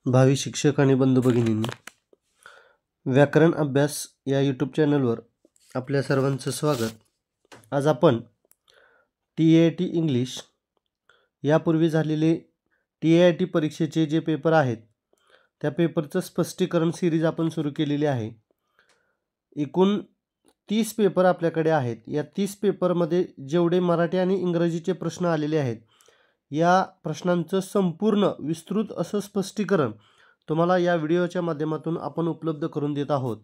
भावी शिक्षक आणि बंधू भगिनींनी, व्याकरण अभ्यास या यूट्यूब चॅनलवर आपल्या सर्वांचं स्वागत. आज आपण TAT इंग्लिश यापूर्वी झालेले TAT परीक्षेचे जे पेपर आहेत त्या पेपरचं स्पष्टीकरण सिरीज आपण सुरू केलेली आहे. एकूण 30 पेपर आपल्याकडे आहेत. या 30 पेपरमध्ये जेवढे मराठी आणि इंग्रजीचे प्रश्न आलेले आहेत या प्रश्नांचं संपूर्ण विस्तृत असं स्पष्टीकरण तुम्हाला या व्हिडिओच्या माध्यमातून आपण उपलब्ध करून देत आहोत.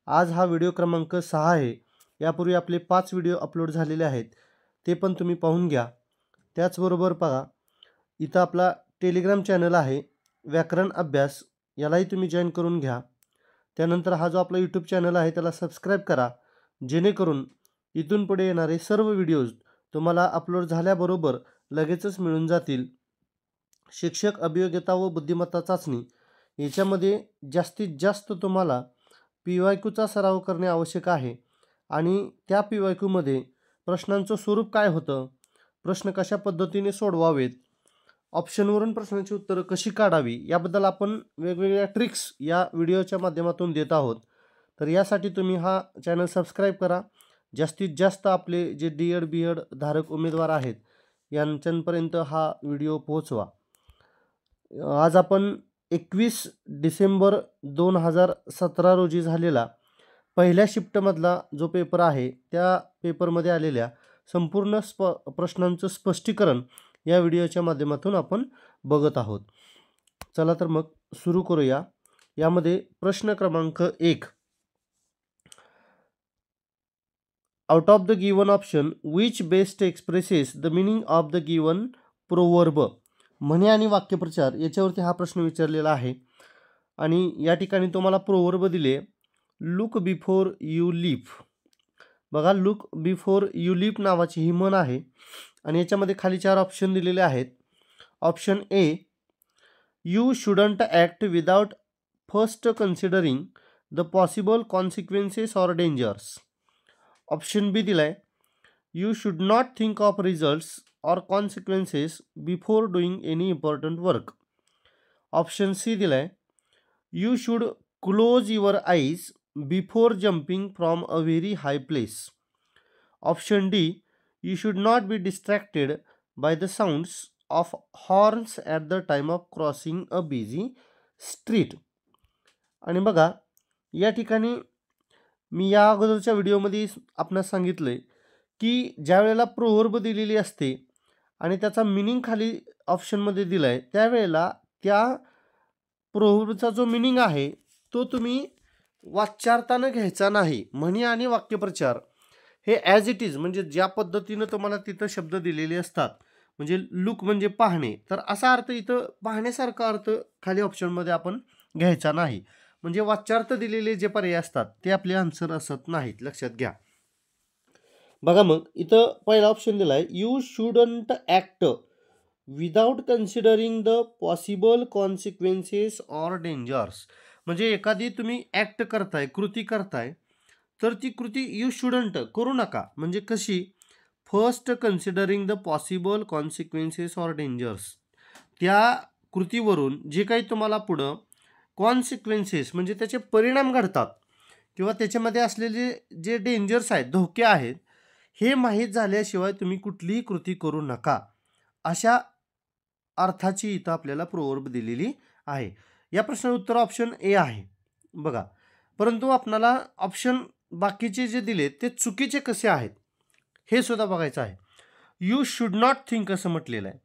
आज हा व्हिडिओ क्रमांक 6 आहे. यापूर्वी आपले 5 व्हिडिओ अपलोड झालेले आहेत, ते पण तुम्ही पाहून घ्या. त्याचबरोबर पहा, इथं आपला टेलिग्राम चॅनल आहे व्याकरण अभ्यास, यालाही तुम्ही जॉईन करून घ्या. त्यानंतर हा जो आपला यूट्यूब चॅनल आहे त्याला सबस्क्राईब करा, जेणेकरून इथून पुढे येणारे सर्व व्हिडिओज तुम्हाला अपलोड झाल्याबरोबर लगेचच मिळून जातील. शिक्षक अभियोग्यता व बुद्धिमत्ता चाचणी याच्यामध्ये जास्तीत जास्त तुम्हाला PYQचा सराव करणे आवश्यक आहे. आणि त्या PYQमध्ये प्रश्नांचं स्वरूप काय होतं, प्रश्न कशा पद्धतीने सोडवावेत, ऑप्शनवरून प्रश्नांची उत्तरं कशी काढावी, याबद्दल आपण वेगवेगळ्या ट्रिक्स या व्हिडिओच्या माध्यमातून देत आहोत. तर यासाठी तुम्ही हा चॅनल सबस्क्राईब करा. जास्तीत जास्त आपले जे D.Ed B.Ed धारक उमेदवार आहेत यांच्यापर्यंत हा व्हिडिओ पोहोचवा. आज आपण 21 डिसेंबर 2017 रोजी झालेला पहिल्या शिफ्टमधला जो पेपर आहे त्या पेपरमध्ये आलेल्या संपूर्ण प्रश्नांचं स्पष्टीकरण या व्हिडिओच्या माध्यमातून आपण बघत आहोत. चला तर मग सुरू करूया. यामध्ये प्रश्न क्रमांक 1, out of the given option which best expresses the meaning of the given proverb. म्हणे आणि वाक्यप्रचार याच्यावरती हा प्रश्न विचारलेला आहे. आणि या ठिकाणी तुम्हाला प्रोवर्ब दिले, लुक बिफोर यू लीप. बघा, लुक बिफोर यू लीप नावाची ही म्हण आहे. आणि याच्यामध्ये खाली 4 ऑप्शन दिलेले आहेत. Option A, you shouldn't act without first considering the possible consequences or dangers. Option B दिलाय, you should not think of results or consequences before doing any important work. Option C दिलाय, you should close your eyes before jumping from a very high place. Option D, you should not be distracted by the sounds of horns at the time of crossing a busy street. आणि बघा, या ठिकाणी मी या अगोदरच्या व्हिडिओमध्ये आपणास सांगितलंय की ज्या वेळेला प्रोवर्ब दिलेली असते आणि त्याचा मिनिंग खाली ऑप्शनमध्ये दिला आहे, त्यावेळेला त्या प्रोवर्बचा जो मिनिंग आहे तो तुम्ही वाच्यार्थानं घ्यायचा नाही. म्हणी आणि वाक्यप्रचार हे ॲज इट इज, म्हणजे ज्या पद्धतीनं तुम्हाला तिथं शब्द दिलेले असतात, म्हणजे लुक म्हणजे पाहणे, तर असा अर्थ इथं पाहण्यासारखा अर्थ खाली ऑप्शनमध्ये आपण घ्यायचा नाही. म्हणजे वाच्यार्थ दिलेले जे पर्याय असतात ते आपले आन्सर असत नाहीत, लक्षात घ्या. बघा, मग इथं पहिला ऑप्शन दिला आहे, you shouldn't act without considering the possible consequences or dangers. म्हणजे एखादी तुम्ही ॲक्ट करताय, कृती करताय, तर ती कृती यू शुडंट करू नका. म्हणजे कशी, first considering the possible consequences or dangers. त्या कृतीवरून जे काही तुम्हाला पुढं कॉन्सिक्वेन्सेस म्हणजे त्याचे परिणाम घडतात किंवा त्याच्यामध्ये असलेले जे डेंजर्स आहेत, धोके आहेत, हे माहीत झाल्याशिवाय तुम्ही कुठलीही कृती करू नका, अशा अर्थाची इथं आपल्याला प्रोवर्ब दिलेली आहे. या प्रश्नाचं उत्तर ऑप्शन ए आहे. बघा, परंतु आपल्याला ऑप्शन बाकीचे जे दिले ते चुकीचे कसे आहेत हे सुद्धा बघायचं आहे. यू शुड नॉट थिंक असं म्हटलेलं आहे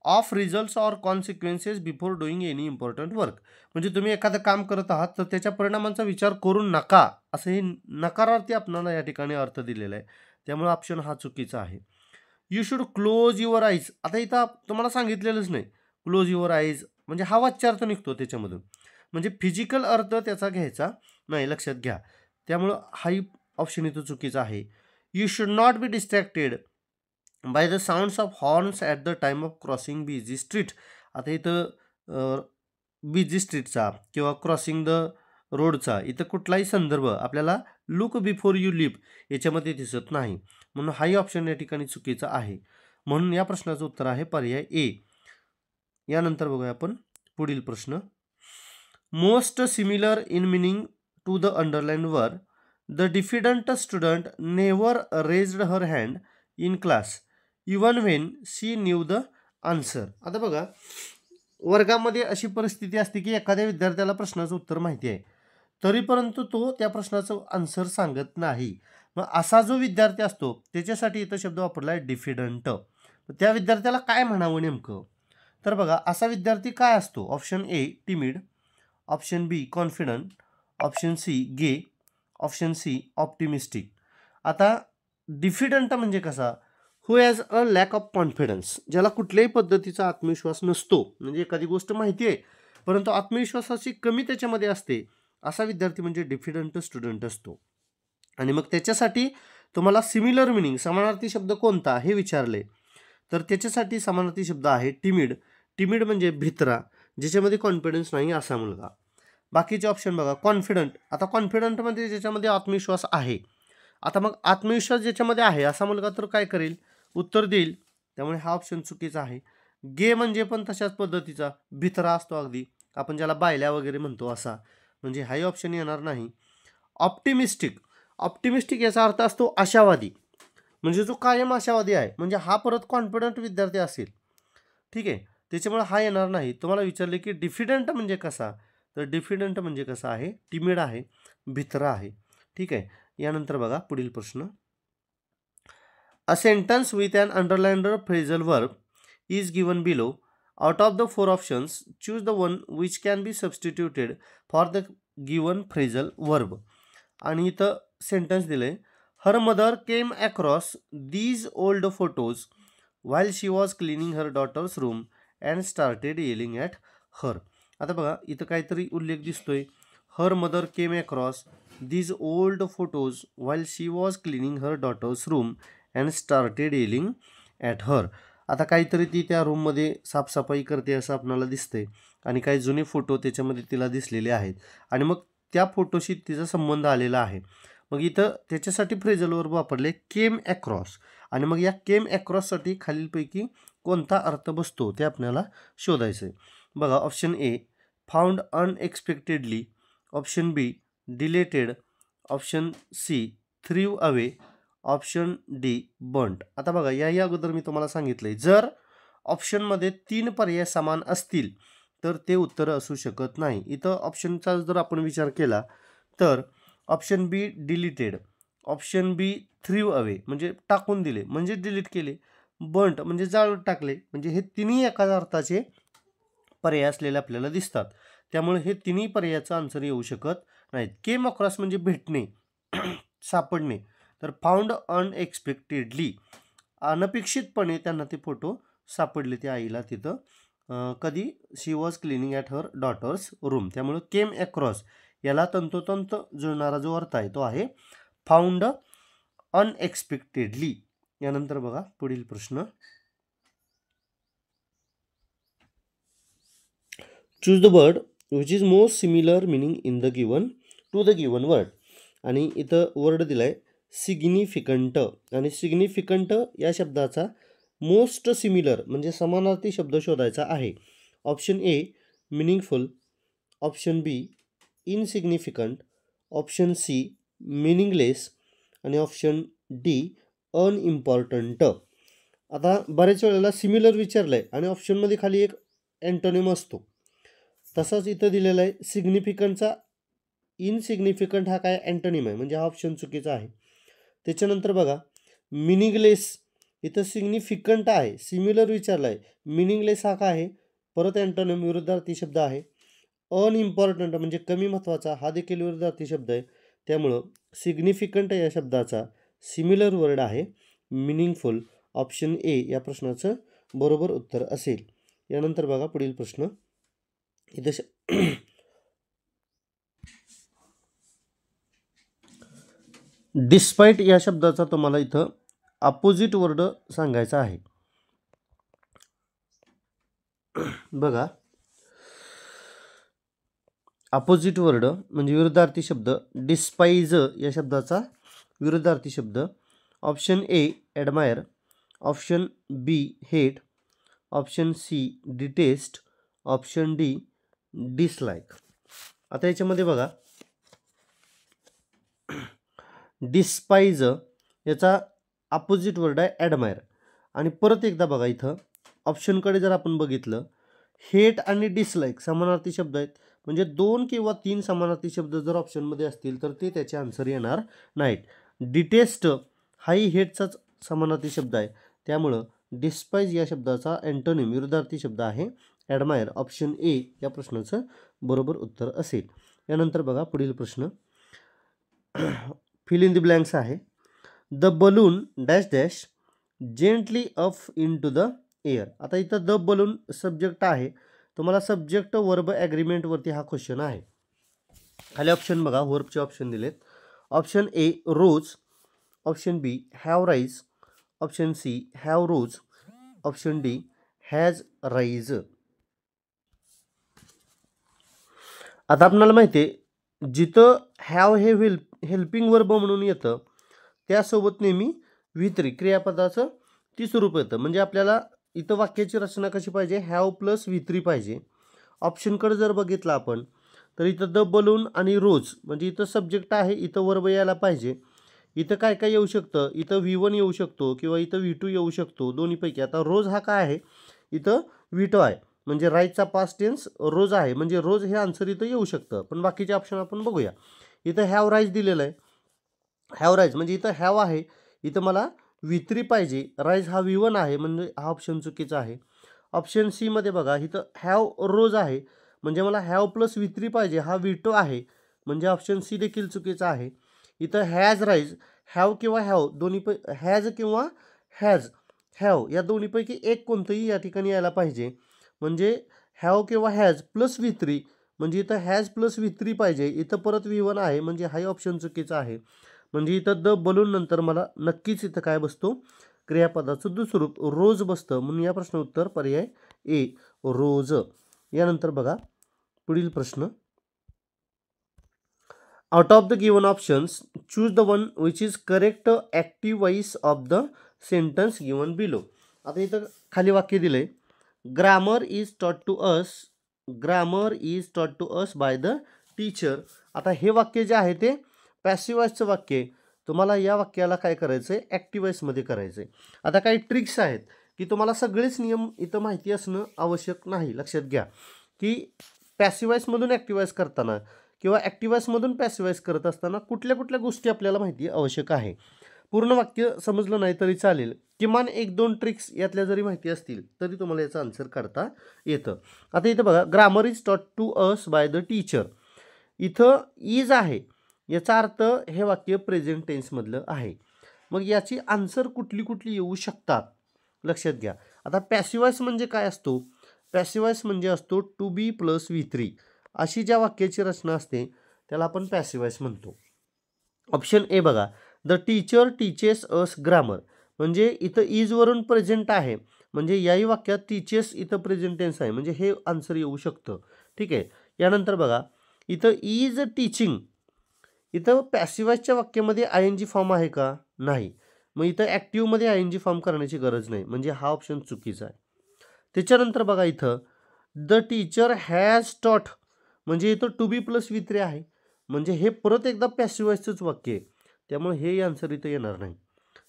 of results or consequences before doing any important work. म्हणजे तुम्ही एखादं काम करत आहात तर त्याच्या परिणामांचा विचार करू नका, असं हे नकारार्थी आपल्याला या ठिकाणी अर्थ दिलेला आहे. त्यामुळे ऑप्शन हा चुकीचा आहे. You should close your eyes. आता इथं तुम्हाला सांगितलेलंच नाही क्लोज युअर आईज, म्हणजे हा वाच्यार्थ निघतो त्याच्यामधून, म्हणजे फिजिकल अर्थ त्याचा घ्यायचा नाही, लक्षात घ्या. त्यामुळं हाही ऑप्शन इथं चुकीचा आहे. You should not be distracted by the sounds of horns at the time of crossing busy street. आता इथं बिझी स्ट्रीटचा किंवा क्रॉसिंग द रोडचा इथं कुठलाही संदर्भ आपल्याला लुक बिफोर यू लीप याच्यामध्ये दिसत नाही, म्हणून हाही ऑप्शन या ठिकाणी चुकीचा आहे. म्हणून या प्रश्नाचं उत्तर आहे पर्याय ए. यानंतर बघूया आपण पुढील प्रश्न. Most similar in meaning to the underline वर the diffident student never raised her hand in class even when she knew the answer. आता बघा, वर्गामध्ये अशी परिस्थिती असते की एखाद्या विद्यार्थ्याला प्रश्नाचं उत्तर माहिती आहे, तरी परंतु तो त्या प्रश्नाचं आन्सर सांगत नाही. मग असा जो विद्यार्थी असतो त्याच्यासाठी इथं शब्द वापरला आहे डिफिडंट. त्या विद्यार्थ्याला काय म्हणावं नेमकं? तर बघा, असा विद्यार्थी काय असतो? Option A timid, option B confident, option C gay, option C optimistic. आता डिफिडंट म्हणजे कसा? Who has a lack of confidence, ज्याला कुठल्याही पद्धतीचा आत्मविश्वास नसतो, म्हणजे एखादी गोष्ट माहिती आहे परंतु आत्मविश्वासाची कमी त्याच्यामध्ये असते, असा विद्यार्थी म्हणजे डिफिडंट स्टुडंट असतो. आणि मग त्याच्यासाठी तुम्हाला सिमिलर मिनिंग समानार्थी शब्द कोणता हे विचारले, तर त्याच्यासाठी समानार्थी शब्द आहे टिमिड. टिमिड म्हणजे भित्रा, ज्याच्यामध्ये कॉन्फिडन्स नाही असा मुलगा. बाकीचे ऑप्शन बघा, कॉन्फिडंट. आता कॉन्फिडंटमध्ये ज्याच्यामध्ये आत्मविश्वास आहे. आता मग आत्मविश्वास ज्याच्यामध्ये आहे असा मुलगा तर काय करेल? उत्तर देईल. त्यामुळे हा ऑप्शन चुकीचा आहे. गे म्हणजे पण तशाच पद्धतीचा भित्रा असतो, अगदी आपण ज्याला बायल्या वगैरे म्हणतो असा, म्हणजे हाही ऑप्शन येणार नाही. ऑप्टिमिस्टिक. ऑप्टिमिस्टिक याचा अर्थ असतो आशावादी, म्हणजे जो कायम आशावादी आहे, म्हणजे हा परत कॉन्फिडंट विद्यार्थी असेल. ठीक आहे, त्याच्यामुळे हा येणार नाही. तुम्हाला विचारले की डिफिडंट म्हणजे कसा, तर डिफिडंट म्हणजे कसा आहे? टिमिड आहे, भित्रा आहे. ठीक आहे. यानंतर बघा पुढील प्रश्न. A sentence with an underlined phrasal verb is given below. Out of the 4 options choose the one which can be substituted for the given phrasal verb. आणि इथं सेंटन्स दिले, her mother came across these old photos while she was cleaning her daughter's room and started yelling at her. आता बघा, इथं काहीतरी उल्लेख दिसतोय. हर mother came across these old photos while she was cleaning her daughter's room and started yelling at her. आता काहीतरी ती त्या रूममध्ये साफसफाई करते असं आपल्याला दिसतंय आणि काही जुने फोटो त्याच्यामध्ये तिला दिसलेले आहेत आणि मग त्या फोटोशी तिचा संबंध आलेला आहे. मग इथं त्याच्यासाठी फ्रेजल वर्ब वापरले केम अक्रॉस. आणि मग या केम अक्रॉससाठी खालीलपैकी कोणता अर्थ बसतो ते आपल्याला शोधायचं आहे. बघा, option A found unexpectedly, option B deleted, option C threw away, option D burnt. आता बघा, याही अगोदर मी तुम्हाला सांगितलं आहे, जर ऑप्शनमध्ये 3 पर्याय समान असतील तर ते उत्तर असू शकत नाही. इथं ऑप्शनचा जर आपण विचार केला तर option B deleted, option B threw away म्हणजे टाकून दिले म्हणजे डिलीट केले, बर्न्ट म्हणजे जाळून टाकले, म्हणजे हे तिन्ही एकाच अर्थाचे पर्याय असलेले आपल्याला दिसतात. त्यामुळे हे तिन्ही पर्यायाचं आन्सर येऊ शकत नाहीत. केम अक्रॉस म्हणजे भेटणे, सापडणे, तर फाउंड अनएक्सपेक्टेडली अनपेक्षितपणे त्यांना ते फोटो सापडले त्या आईला तिथं, कधी? She was cleaning at her daughter's room. त्यामुळे केम अक्रॉस याला तंतोतंत जुळणारा जो अर्थ आहे तो आहे फाउंड अनएक्सपेक्टेडली. यानंतर बघा पुढील प्रश्न. Choose the word which is most similar meaning in the given to the given word. आणि इथं वर्ड दिला आहे सिग्निफिकंट. आणि सिग्निफिकंट या शब्दाचा मोस्ट सिमिलर म्हणजे समानार्थी शब्द शोधायचा आहे. Option A meaningful, option B insignificant, option C meaningless आणि ऑप्शन डी अनइम्पॉर्टंट. आता बऱ्याच वेळेला सिमिलर विचारलं आहे आणि ऑप्शनमध्ये खाली एक अँटोनिम असतो. तसंच इथं दिलेलं आहे सिग्निफिकंटचा इनसिग्निफिकंट हा काय अँटोनिम आहे, म्हणजे हा ऑप्शन चुकीचा आहे. त्याच्यानंतर बघा मिनिंगलेस, इथं सिग्निफिकंट आहे, सिमिलर विचारलं आहे, मिनिंगलेस हा काय आहे, परत अँटोनिम विरुद्धार्थी शब्द आहे. अनइम्पॉर्टंट म्हणजे कमी महत्त्वाचा हा देखील विरुद्धार्थी शब्द आहे. त्यामुळं सिग्निफिकंट या शब्दाचा सिमिलर वर्ड आहे मिनिंगफुल. ऑप्शन ए या प्रश्नाचं बरोबर उत्तर असेल. यानंतर बघा पुढील प्रश्न. इथं डिस्पाईट या शब्दाचा तुम्हाला इथं अपोजिट वर्ड सांगायचा आहे. बघा, अपोजिट वर्ड म्हणजे विरुद्धार्थी शब्द डिस्पाइज या शब्दाचा विरुद्धार्थी शब्द. Option A admire, option B hate, option C detest, option D dislike. आता याच्यामध्ये बघा डिस्पाइज याचा अपोजिट वर्ड आहे ॲडमायर. आणि परत एकदा बघा इथं ऑप्शनकडे जर आपण बघितलं, हेट आणि डिसलाईक समानार्थी शब्द आहेत, म्हणजे 2 किंवा 3 समानार्थी शब्द जर ऑप्शनमध्ये असतील तर ते त्याचे आन्सर येणार नाहीत. डिटेस्ट हाही हेटचाच समानार्थी शब्द आहे, त्यामुळं डिस्पाइज या शब्दाचा अँटोनिम विरुद्धार्थी शब्द आहे ॲडमायर. ऑप्शन ए या प्रश्नाचं बरोबर उत्तर असेल. यानंतर बघा पुढील प्रश्न फिल इन द ब्लँक्स आहे. The balloon dash dash gently up into the air. आता इथं द बलून सब्जेक्ट आहे, तुम्हाला सब्जेक्ट वर्ब ॲग्रीमेंटवरती हा क्वेश्चन आहे. खाली ऑप्शन बघा, वर्बचे ऑप्शन दिलेत. Option A rose, option B have rise, option C have rose, option D has rise. आता आपल्याला माहिती आहे जिथं हॅव हे हेल्पिंग वर्ब म्हणून येतं त्यासोबत नेहमी व्ही3 क्रियापदाचं तीच रूप येतं. म्हणजे आपल्याला इथं वाक्याची रचना कशी पाहिजे, हॅव प्लस व्ही3 पाहिजे. ऑप्शनकडे जर बघितलं आपण तर इथं द बलून आणि रोज म्हणजे इथं सब्जेक्ट आहे, इथं वर्ब यायला पाहिजे. इथं काय काय येऊ शकतं, इथं V1 येऊ शकतो किंवा इथं V2 येऊ शकतो, दोन्हीपैकी. आता रोज हा काय आहे, इथं V2 आहे, म्हणजे राईटचा पास्ट टेन्स रोज आहे, म्हणजे रोज हे आन्सर इथं येऊ शकतं. पण बाकीचे ऑप्शन आपण बघूया. इथं हॅव राईज दिलेलं आहे, हॅव राईज म्हणजे इथं हॅव आहे, इथं मला V3 पाहिजे, राईज हा V1 आहे, म्हणजे हा ऑप्शन चुकीचा आहे. ऑप्शन सी मध्ये बघा इथं हॅव रोज आहे, म्हणजे मला हॅव प्लस V3 पाहिजे, हा V2 आहे, म्हणजे ऑप्शन सी देखील चुकीचा आहे. इथं हॅज राईज, हॅव किंवा हॅव हॅज किंवा हॅव या दोन्हीपैकी एक कोणतंही या ठिकाणी यायला पाहिजे, म्हणजे हॅव किंवा हॅज प्लस V3, म्हणजे इथं हॅज प्लस V3 पाहिजे, इथं परत V1 आहे, म्हणजे हाही ऑप्शन चुकीचा आहे. म्हणजे इथं द बलून नंतर मला नक्कीच इथं काय बसतो, क्रियापदाचं दुसरं रूप रोज बसतं, म्हणून या प्रश्न उत्तर पर्याय ए रोज. यानंतर बघा पुढील प्रश्न. Out of the given options choose the one which is correct active voice of the sentence given below. आता इथं खाली वाक्य दिलंय, grammar is taught to us by the teacher. आता हे वाक्य जे आहे ते पॅसिव्ह वॉइसचं वाक्य आहे, तुम्हाला या वाक्याला काय करायचं आहे, ॲक्टिव्ह वॉइसमध्ये करायचं आहे. आता काही ट्रिक्स आहेत की तुम्हाला सगळेच नियम इथं माहिती असणं आवश्यक नाही. लक्षात घ्या की पॅसिव्ह वॉइसमधून ॲक्टिव्ह वॉइस करताना किंवा ॲक्टिव्ह वॉइसमधून पॅसिव्ह वॉइस करत असताना कुठल्या कुठल्या गोष्टी आपल्याला माहिती आवश्यक आहे. पूर्ण वाक्य समजलं नाही तरी चालेल, किमान 1-2 ट्रिक्स यातल्या जरी माहिती असतील तरी तुम्हाला याचा आन्सर काढता येतं. आता इथं बघा grammar is taught to us by the teacher, इथं इज आहे, याचा अर्थ हे वाक्य प्रेझेंट टेन्समधलं आहे. मग याची आन्सर कुठली कुठली येऊ शकतात लक्षात घ्या. आता पॅसिव्ह वॉइस म्हणजे काय असतो, पॅसिव्ह वॉइस म्हणजे असतो टू बी प्लस V3, अशी ज्या वाक्याची रचना असते त्याला आपण पॅसिव्ह वॉइस म्हणतो. ऑप्शन ए बघा, the teacher teaches us grammar, म्हणजे इथं इजवरून प्रेझेंट आहे, म्हणजे याही वाक्यात टीचेस इथं प्रेझेंट टेन्स आहे, म्हणजे हे आन्सर येऊ शकतं. ठीक आहे. यानंतर बघा इथं इज टीचिंग, इथं पॅसिव्ह वॉइसच्या वाक्यामध्ये ING फॉर्म आहे का, नाही, मग इथं ॲक्टिव्हमध्ये ING फॉर्म करण्याची गरज नाही, म्हणजे हा ऑप्शन चुकीचा आहे. त्याच्यानंतर बघा इथं द टीचर हॅज टॉट, म्हणजे इथं टू बी प्लस V3 आहे, म्हणजे हे परत एकदा पॅसिव्ह वॉइसचंच वाक्य आहे, त्यामुळे हे आन्सर इथं येणार नाही.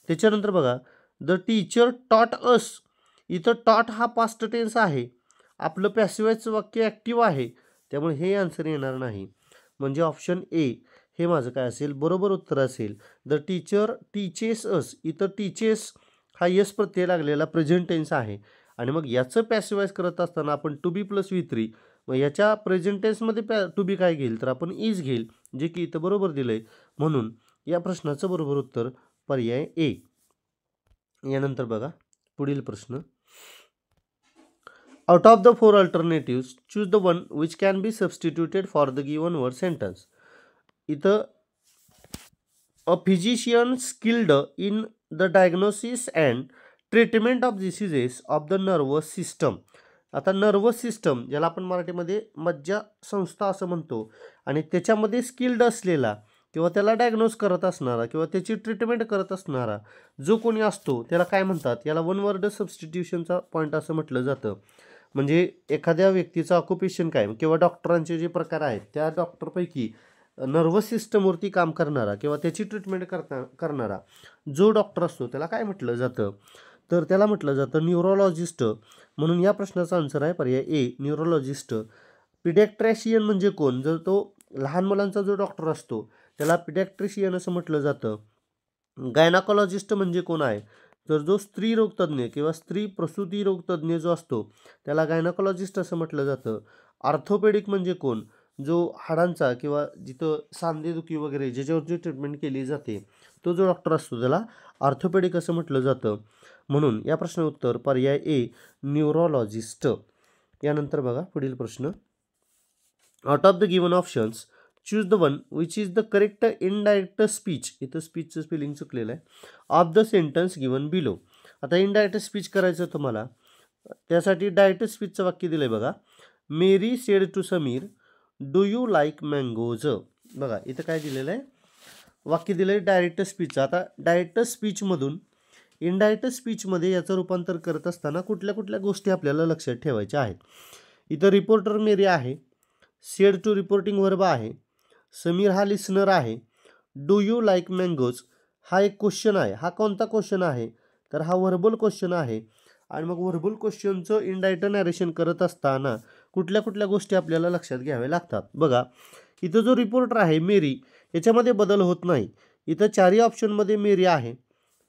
त्याच्यानंतर बघा द टीचर टॉट अस, इथं टॉट हा पास्ट टेन्स आहे, आपलं पॅसिव्ह वॉइसचं वाक्य ॲक्टिव्ह आहे, त्यामुळे हे आन्सर येणार नाही, म्हणजे ऑप्शन ए हे माझं काय असेल बरोबर उत्तर असेल. द टीचर टीचेस अस, इथं टीचेस हा यस प्रत्यय लागलेला प्रेझेंट टेन्स आहे, आणि मग याचं पॅसिव्ह वॉइस करत असताना आपण टू बी प्लस V3, मग याच्या प्रेझेंट टेन्समध्ये टू बी काय घेईल तर आपण इज घेईल, जे की इथं बरोबर दिलं आहे, म्हणून या प्रश्नाचं बरोबर उत्तर पर्याय ए. यानंतर बघा पुढील प्रश्न. Out of the 4 alternatives choose the one which can be substituted for the given word sentence. इथं a physician skilled in the diagnosis and treatment of diseases of the nervous system. आता नर्वस सिस्टम ज्याला आपण मराठीमध्ये मज्जा संस्था असं म्हणतो, आणि त्याच्यामध्ये स्किल्ड असलेला किंवा त्याला डायग्नोज करत असणारा किंवा त्याची ट्रीटमेंट करत असणारा जो कोणी असतो त्याला काय म्हणतात, याला वन वर्ड सबस्टिट्यूशनचा पॉईंट असं म्हटलं जातं. म्हणजे एखाद्या व्यक्तीचं ऑक्युपेशन काय किंवा डॉक्टरांचे जे प्रकार आहेत त्या डॉक्टरपैकी नर्वस सिस्टमवरती काम करणारा किंवा त्याची ट्रीटमेंट करणारा जो डॉक्टर असतो त्याला काय म्हटलं जातं, तर त्याला म्हटलं जातं न्यूरोलॉजिस्ट. म्हणून या प्रश्नाचा आन्सर आहे पर्याय ए, न्यूरोलॉजिस्ट. पिडॅक्ट्रिशियन म्हणजे कोण, जर तो लहान मुलांचा जो डॉक्टर असतो त्याला पिडॅक्ट्रिशियन असं म्हटलं जातं. गायनाकॉलॉजिस्ट म्हणजे कोण आहे, तर जो स्त्री रोगतज्ञ किंवा स्त्री प्रसूती रोगतज्ञ जो असतो त्याला गायनाकॉलॉजिस्ट असं म्हटलं जातं. ऑर्थोपेडिक म्हणजे कोण, जो हाडांचा किंवा जिथं सांधेदुखी वगैरे ज्याच्यावरची ट्रीटमेंट केली जाते तो जो डॉक्टर असतो त्याला ऑर्थोपेडिक असं म्हटलं जातं. म्हणून या प्रश्नाचं उत्तर पर्याय ए, न्यूरोलॉजिस्ट. यानंतर बघा पुढील प्रश्न. Out of the given options choose the one which is the correct indirect speech. इथं स्पीचचं स्पेलिंग चुकलेलं आहे. Of the sentence given below. आता इनडायरेक्ट स्पीच करायचं तुम्हाला, त्यासाठी डायरेक्ट स्पीचचं वाक्य दिलं आहे बघा. Mary said to Sameer do you like mangoes. बघा इथं काय दिलेलं आहे, वाक्य दिलं आहे डायरेक्ट स्पीचचं. आता डायरेक्ट स्पीचमधून इनडायरेक्ट स्पीचमध्ये याचं रूपांतर करत असताना कुठल्या कुठल्या गोष्टी आपल्याला लक्षात ठेवायच्या आहेत. इथं रिपोर्टर मेरी आहे, सेड टू रिपोर्टिंग वर्ब आहे, समीर हा लिसनर आहे, डू यू लाईक मँगोज हा एक क्वेश्चन आहे. हा कोणता क्वेश्चन आहे, तर हा व्हर्बल क्वेश्चन आहे. आणि मग व्हर्बल क्वेश्चनचं इनडायरेक्ट नॅरेशन करत असताना कुठल्या कुठल्या गोष्टी आपल्याला लक्षात घ्याव्या लागतात. बघा इथं जो रिपोर्टर आहे मेरी याच्यामध्ये बदल होत नाही. इथं चारही ऑप्शनमध्ये मेरी आहे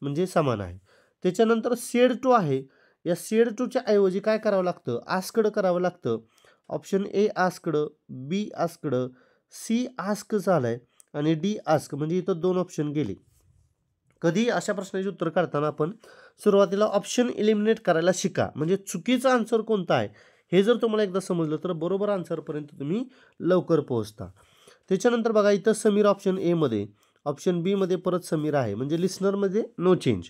म्हणजे समान आहे. त्याच्यानंतर सेड टू आहे, या सेड टूच्या ऐवजी काय करावं लागतं, आस्कड करावं लागतं. Option A asked, B asked, C ask झालं आहे आणि डी आस्क, म्हणजे इथं 2 ऑप्शन गेले. कधी अशा प्रश्नाचे उत्तर काढताना आपण सुरुवातीला ऑप्शन इलिमिनेट करायला शिका, म्हणजे चुकीचा आन्सर कोणता आहे हे जर तुम्हाला एकदा समजलं तर बरोबर आन्सरपर्यंत तुम्ही लवकर पोहोचता. त्याच्यानंतर बघा इथं समीर ऑप्शन एमध्ये, ऑप्शन बीमध्ये परत समीर आहे, म्हणजे लिस्नरमध्ये नो चेंज.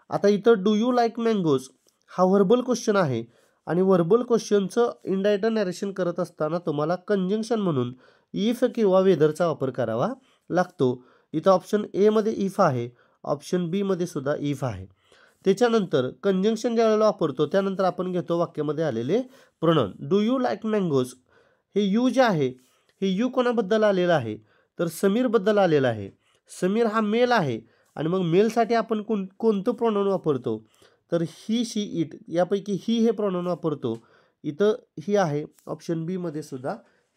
आता इथं डू यू लाईक मँगोज हा व्हर्बल क्वेश्चन आहे आणि व्हर्बल क्वेश्चनचं इनडायरेक्ट नॅरेशन करत असताना तुम्हाला कंजंक्शन म्हणून इफ किंवा वेदरचा वापर करावा लागतो. इथं ऑप्शन एमध्ये इफ आहे, ऑप्शन बीमध्ये सुद्धा इफ आहे. त्याच्यानंतर कंजंक्शन ज्यावेळेला वापरतो त्यानंतर आपण घेतो वाक्यामध्ये आलेले pronoun. Do you like mangoes हे यू जे आहे हे यू कोणाबद्दल आलेलं आहे, तर समीरबद्दल आलेलं आहे. समीर हा मेल आहे आणि मग मेलसाठी आपण कोणतं प्रोनाउन वापरतो, तर ही, शी, इट यापैकी ही हे प्रोनाउन वापरतो. इथं ही आहे, ऑप्शन बीमध्ये सुद्धा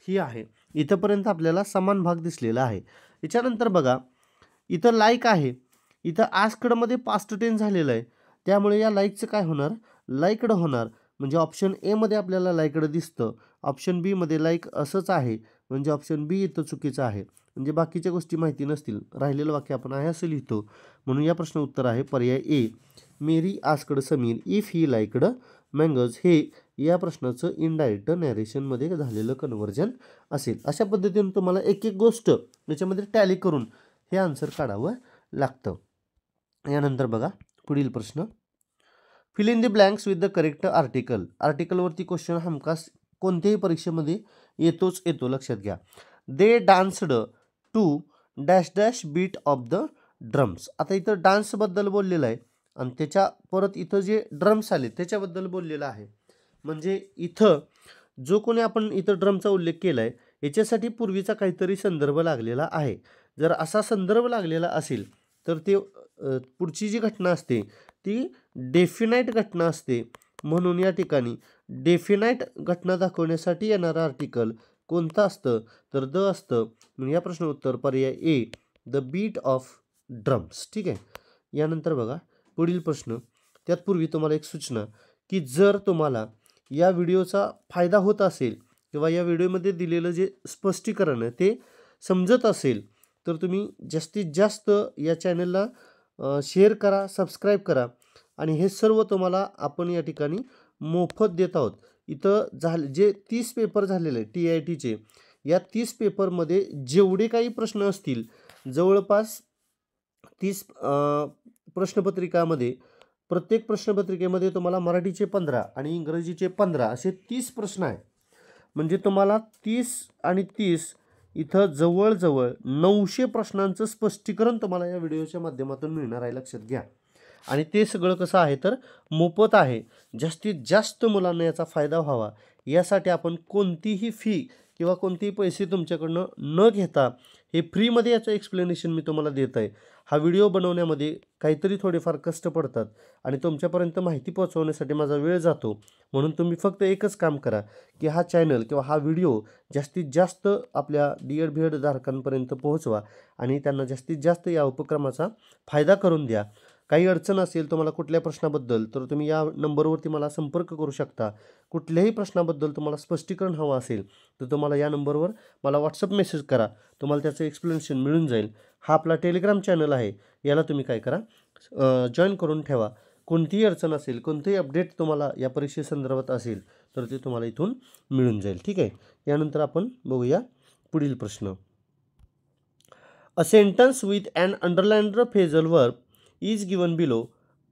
ही आहे. इथंपर्यंत आपल्याला समान भाग दिसलेला आहे. याच्यानंतर बघा इथं लाईक आहे, इथं आस्कडमध्ये पास्ट टेन्स झालेलं आहे, त्यामुळे या लाईकचं काय होणार, लाईकड होणार. म्हणजे ऑप्शन एमध्ये आपल्याला लाईकड दिसतं, ऑप्शन बीमध्ये लाईक असंच आहे, म्हणजे ऑप्शन बी इथं चुकीचं आहे. म्हणजे बाकीच्या गोष्टी माहिती नसतील, राहिलेलं वाक्य आपण आहे असं लिहितो. म्हणून या प्रश्न उत्तर आहे पर्याय A, Mary asked Sameer if he liked mangoes. हे या प्रश्नाचं इनडायरेक्ट नॅरेशनमध्ये झालेलं कन्व्हर्जन असेल. अशा पद्धतीने तुम्हाला एक एक गोष्ट याच्यामध्ये टॅली करून हे आन्सर काढावं लागतं. यानंतर बघा पुढील प्रश्न. Fill in the blanks with the correct article. आर्टिकलवरती क्वेश्चन हमखास कोणत्याही परीक्षेमध्ये येतो, लक्षात घ्या. They danced to dash dash beat of the drums. आता इथं डान्सबद्दल बोललेलं आहे आणि त्याच्या परत इथं जे ड्रम्स आले त्याच्याबद्दल बोललेलं आहे. म्हणजे इथं जो कोणी आपण इथं ड्रमचा उल्लेख केला आहे याच्यासाठी पूर्वीचा काहीतरी संदर्भ लागलेला आहे. जर असा संदर्भ लागलेला असेल तर ते पुढची जी घटना असते ती डेफिनाईट घटना असते. म्हणून या ठिकाणी डेफिनाईट घटना दाखवण्यासाठी येणारं आर्टिकल कोणतं असतं, तर द असतं. म्हणून या प्रश्न उत्तर पर्याय ए, द बीट ऑफ ड्रम्स. ठीक आहे. यानंतर बघा पुढील प्रश्न. त्यातपूर्वी तुम्हाला एक सूचना की जर तुम्हाला या व्हिडिओचा फायदा होत असेल किंवा या व्हिडिओमध्ये दिलेलं जे स्पष्टीकरण आहे ते समजत असेल तर तुम्ही जास्तीत जास्त या चॅनलला शेअर करा, सबस्क्राईब करा. आणि हे सर्व तुम्हाला आपण या ठिकाणी मोफत देत आहोत. इथं जे 30 पेपर झालेले आहेत TITचे, या 30 पेपरमध्ये जेवढे काही प्रश्न असतील जवळपास 30 प्रश्नपत्रिकामध्ये, प्रत्येक प्रश्नपत्रिकेमध्ये तुम्हाला मराठीचे 15 आणि इंग्रजीचे 15 असे 30 प्रश्न आहेत. म्हणजे तुम्हाला 30 आणि 30 इथं जवळजवळ 900 प्रश्नांचं स्पष्टीकरण तुम्हाला या व्हिडिओच्या माध्यमातून मिळणार आहे, लक्षात घ्या. आणि ते सगळं कसं आहे तर मोफत आहे. जास्तीत जास्त मुलांना याचा फायदा व्हावा यासाठी आपण कोणतीही फी किंवा कोणतेही पैसे तुमच्याकडनं न घेता हे फ्रीमध्ये याचं एक्सप्लेनेशन मी तुम्हाला देत आहे. हा व्हिडिओ बनवण्यामध्ये काहीतरी थोडेफार कष्ट पडतात आणि तुमच्यापर्यंत माहिती पोहोचवण्यासाठी माझा वेळ जातो. म्हणून तुम्ही फक्त एकच काम करा की हा चॅनल किंवा हा व्हिडिओ जास्तीत जास्त आपल्या डी.एड. बी.एड. धारकांपर्यंत पोहोचवा आणि त्यांना जास्तीत जास्त या उपक्रमाचा फायदा करून द्या. काही अडचण असेल तुम्हाला कुठल्या प्रश्नाबद्दल तर तुम्ही या नंबरवरती मला संपर्क करू शकता. कुठल्याही प्रश्नाबद्दल तुम्हाला स्पष्टीकरण हवं असेल तर तुम्हाला या नंबरवर मला व्हॉट्सअप मेसेज करा. तुम्हाला त्याचं एक्सप्लेनेशन मिळून जाईल. हा आपला टेलिग्राम चॅनल आहे. याला तुम्ही काय करा जॉईन करून ठेवा. कोणतीही अडचण असेल, कोणतेही अपडेट तुम्हाला या परीक्षेसंदर्भात असेल तर ते तुम्हाला इथून मिळून जाईल. ठीक आहे. यानंतर आपण बघूया पुढील प्रश्न. A sentence with an underlined phrasal verb is given below.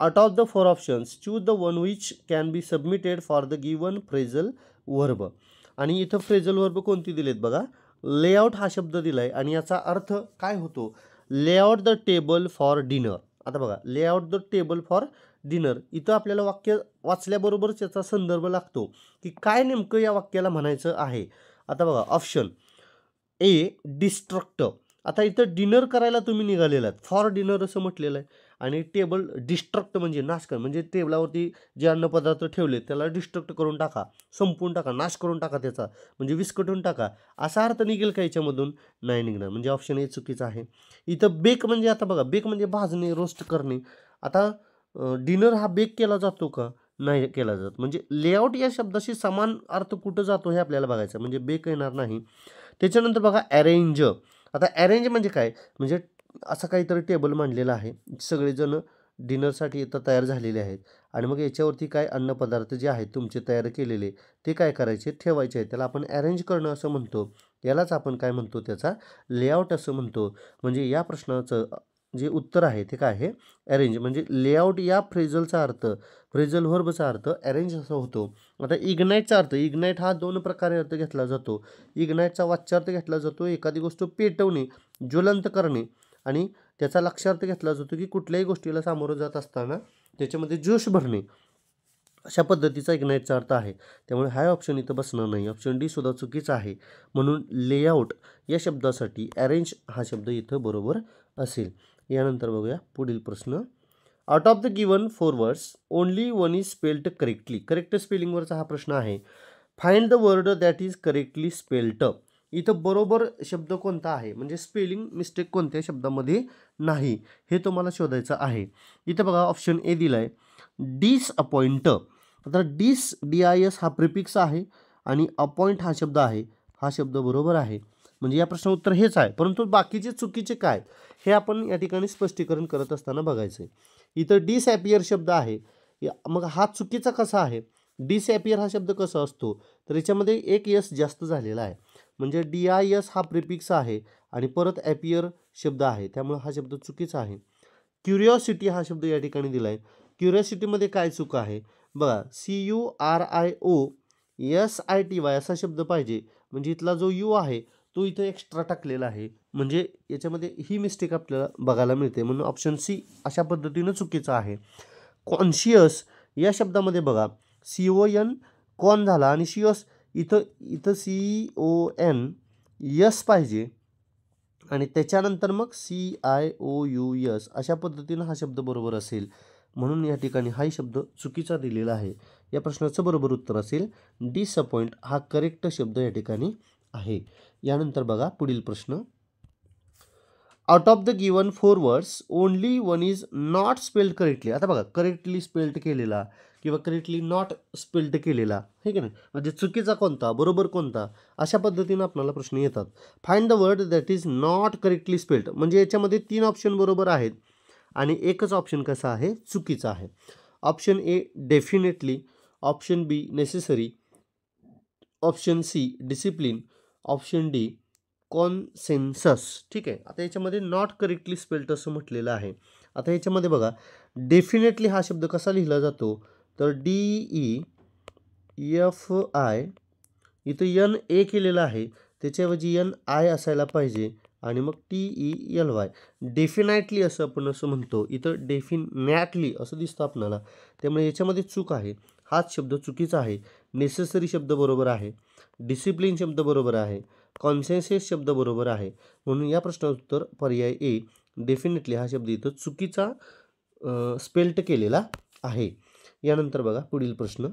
Out of the 4 options, choose the one which can be submitted for the given phrasal verb. आणि इथं फ्रेझल वर्ब कोणती दिलेत बघा. लेआउट हा शब्द दिलाय आणि याचा अर्थ काय होतो? Layout the table for dinner. आता बघा, layout the table for dinner इथं आपल्याला वाक्य वाचल्याबरोबरच याचा संदर्भ लागतो की काय नेमकं या वाक्याला म्हणायचं आहे. आता बघा, ऑप्शन ए डिस्ट्रक्ट. आता इथं डिनर करायला तुम्ही निघालेला आहात, फॉर डिनर असं म्हटलेलं आहे आणि टेबल डिस्ट्रक्ट म्हणजे नाश कर, म्हणजे टेबलावरती जे अन्नपदार्थ ठेवले त्याला डिस्ट्रक्ट करून टाका, संपवून टाका, नाश करून टाका, त्याचा म्हणजे विस्कटून टाका, असा अर्थ निघेल का याच्यामधून? नाही निघणार. म्हणजे ऑप्शन ए चुकीचं आहे. इथं बेक म्हणजे, आता बघा, बेक म्हणजे भाजणे, रोस्ट करणे. आता डिनर हा बेक केला जातो का? नाही केला जात. म्हणजे लेआउट या शब्दाशी समान अर्थ कुठं जातो हे आपल्याला बघायचं, म्हणजे बेक येणार नाही. त्याच्यानंतर बघा अरेंज. आता अरेंज म्हणजे काय? म्हणजे असं काहीतरी टेबल मांडलेलं आहे, सगळेजण डिनरसाठी इथं तयार झालेले आहेत आणि मग याच्यावरती काय अन्नपदार्थ जे आहेत तुमचे तयार केलेले ते काय करायचे? ठेवायचे आहेत. त्याला आपण अरेंज करणं असं म्हणतो. यालाच आपण काय म्हणतो? त्याचा लेआउट असं म्हणतो. म्हणजे या प्रश्नाचं जे उत्तर आहे ते काय आहे? अरेंज. म्हणजे लेआउट या फ्रेझलचा अर्थ, फ्रेझल व्हर्बचा अर्थ अरेंज असा होतो. आता इग्नाइटचा अर्थ, इग्नाइट हा 2 प्रकारे अर्थ घेतला जातो. इग्नाइटचा वाच्यार्थ घेतला जातो एखादी गोष्ट पेटवणे, ज्वलंत करणे, आणि त्याचा लक्षार्थ घेतला जातो की कुठल्याही गोष्टीला सामोरं जात असताना त्याच्यामध्ये जोश भरणे, अशा पद्धतीचा इग्नाइटचा अर्थ आहे. त्यामुळे हा ऑप्शन इथं बसणार नाही. ऑप्शन डी सुद्धा चुकीचा आहे. म्हणून लेआउट या शब्दासाठी अरेंज हा शब्द इथं बरोबर असेल. यानंतर बघूया पुढील प्रश्न. Out of the given 4 words only one is spelled correctly. Correct स्पेलिंगवरचा हा प्रश्न आहे. Find the word that is correctly spelled. इथं बरोबर शब्द कोणता आहे, म्हणजे स्पेलिंग मिस्टेक कोणत्या शब्दामध्ये नाही हे तुम्हाला शोधायचं आहे. इथं बघा ऑप्शन ए दिला आहे डिसअपॉइंट. आता DIS हा प्रिफिक्स आहे आणि अपॉइंट हा शब्द आहे. हा शब्द बरोबर आहे. म्हणजे या प्रश्न उत्तर हेच आहे. परंतु बाकीचे चुकीचे काय हे आपण या ठिकाणी स्पष्टीकरण करत असताना बघायचं आहे. इथं डिसॲपियर शब्द आहे. मग हा चुकीचा कसा आहे? डिसॲपियर हा शब्द कसा असतो? तर याच्यामध्ये एक यस जास्त झालेला आहे. म्हणजे DIS हा प्रिफिक्स आहे आणि परत ॲपियर शब्द आहे, त्यामुळे हा शब्द चुकीचा आहे. क्युरिओसिटी हा शब्द या ठिकाणी दिला आहे. क्युरिओसिटीमध्ये काय चूक आहे? बघा, CURIOSITY असा शब्द पाहिजे. म्हणजे इथला जो यू आहे तो इथं एक्स्ट्रा टाकलेला आहे. म्हणजे याच्यामध्ये ही मिस्टेक आपल्याला बघायला मिळते. म्हणून ऑप्शन सी अशा पद्धतीनं चुकीचा आहे. कॉन्शियस या शब्दामध्ये बघा, CON कॉन झाला आणि शियस इथं CON यस पाहिजे आणि त्याच्यानंतर मग CIOUS अशा पद्धतीनं हा शब्द बरोबर असेल. म्हणून या ठिकाणी हाही शब्द चुकीचा दिलेला आहे. या प्रश्नाचं बरोबर उत्तर असेल डिसअपॉइंट हा करेक्ट शब्द या ठिकाणी आहे. यानंतर बघा पुढील प्रश्न. Out of the given 4 words only one is not spelled correctly. आता बघा, करेक्टली स्पेल्ड केलेला किंवा करेक्टली नॉट स्पेल्ड केलेला, हे की नाही, म्हणजे चुकीचा कोणता, बरोबर कोणता, अशा पद्धतीनं आपल्याला प्रश्न येतात. Find the word that is not correctly spelled. म्हणजे याच्यामध्ये 3 ऑप्शन बरोबर आहेत आणि एकच ऑप्शन कसा आहे? चुकीचा आहे. Option A definitely, option B necessary, option C discipline, option D consensus. ठीक आहे. आता याच्यामध्ये नॉट करेक्टली स्पेल्ड असं म्हटलेलं आहे. आता याच्यामध्ये बघा, डेफिनेटली हा शब्द कसा लिहिला जातो? तर DEFI, इथं NA केलेला आहे, त्याच्याऐवजी NI असायला पाहिजे आणि मग TELY, डेफिनेटली असं आपण असं म्हणतो, इथं डेफिनेटली असं दिसतं आपल्याला, त्यामुळे याच्यामध्ये चूक आहे. हाच शब्द चुकीचा आहे. नेसेसरी शब्द बरोबर आहे, डिसिप्लिन शब्द बरोबर आहे, कॉन्सेन्सेस शब्द बरोबर आहे. म्हणून या प्रश्नाचं उत्तर पर्याय ए, डेफिनेटली हा शब्द इथं चुकीचा स्पेल्ट केलेला आहे. यानंतर बघा पुढील प्रश्न.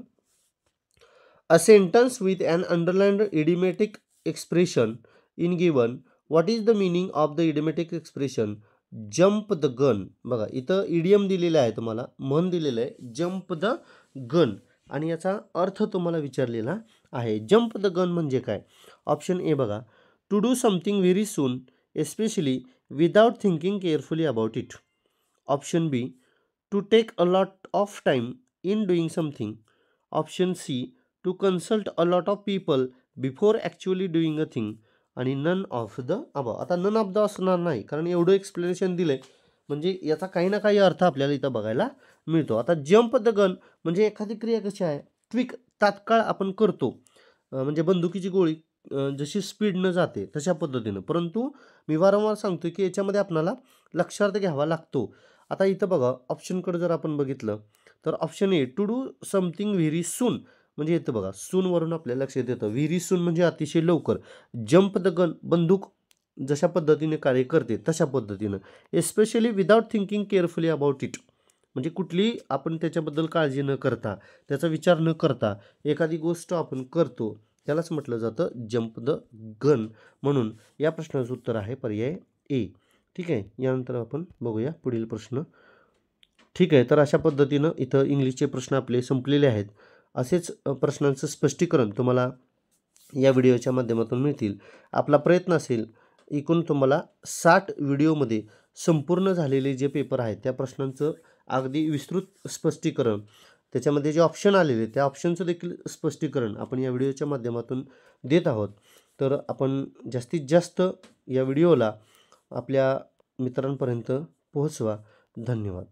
A sentence with an underlined idiomatic expression in given, what is the meaning of the idiomatic expression jump the gun. बघा इथं इडियम दिलेलं आहे, तुम्हाला म्हण दिलेलं आहे जम्प द गन, आणि याचा अर्थ तुम्हाला विचारलेला आहे. जम्प द गन म्हणजे काय? ऑप्शन ए बघा, to do something very soon especially without thinking carefully about it. Option B, to take a lot of time in doing something. Option C, to consult a lot of people before actually doing a thing. आणि none of the above. आता none of the असणार नाही, कारण एवढं explanation दिलं आहे, म्हणजे याचा काही ना काही अर्थ आपल्याला इथं बघायला मिळतो. आता जम्प द गन म्हणजे एखादी क्रिया कशी आहे, क्विक, तात्काळ आपण करतो, म्हणजे बंदुकीची गोळी जशी स्पीडनं जाते तशा पद्धतीनं. परंतु मी वारंवार सांगतो की याच्यामध्ये आपल्याला लक्षात घ्यावा लागतो. आता इथं बघा ऑप्शनकडे जर आपण बघितलं तर option A, to do something very soon, म्हणजे येतं बघा सूनवरून आपल्याला लक्षात येतं व्हेरी सून म्हणजे अतिशय लवकर. जम्प द गन, बंदूक जशा पद्धतीने कार्य करते तशा पद्धतीनं. Especially without thinking carefully about it, म्हणजे कुठलीही आपण त्याच्याबद्दल काळजी न करता, त्याचा विचार न करता एखादी गोष्ट आपण करतो, त्यालाच म्हटलं जातं जम्प द गन. म्हणून या प्रश्नाचं उत्तर आहे पर्याय ए. ठीक आहे. यानंतर आपण बघूया पुढील प्रश्न. ठीक आहे, तर अशा पद्धतीनं इथं इंग्लिशचे प्रश्न आपले संपलेले आहेत. असेच प्रश्नांचं स्पष्टीकरण तुम्हाला या व्हिडिओच्या माध्यमातून मिळतील. आपला प्रयत्न असेल एकूण तुम्हाला 60 व्हिडिओमध्ये संपूर्ण झालेले जे पेपर आहेत त्या प्रश्नांचं अगदी विस्तृत स्पष्टीकरण, त्याच्यामध्ये जे ऑप्शन आलेले त्या ऑप्शनचं देखील स्पष्टीकरण आपण या व्हिडिओच्या माध्यमातून देत आहोत. तर आपण जास्तीत जास्त या व्हिडिओला आपल्या मित्रांपर्यंत पोहोचवा. धन्यवाद.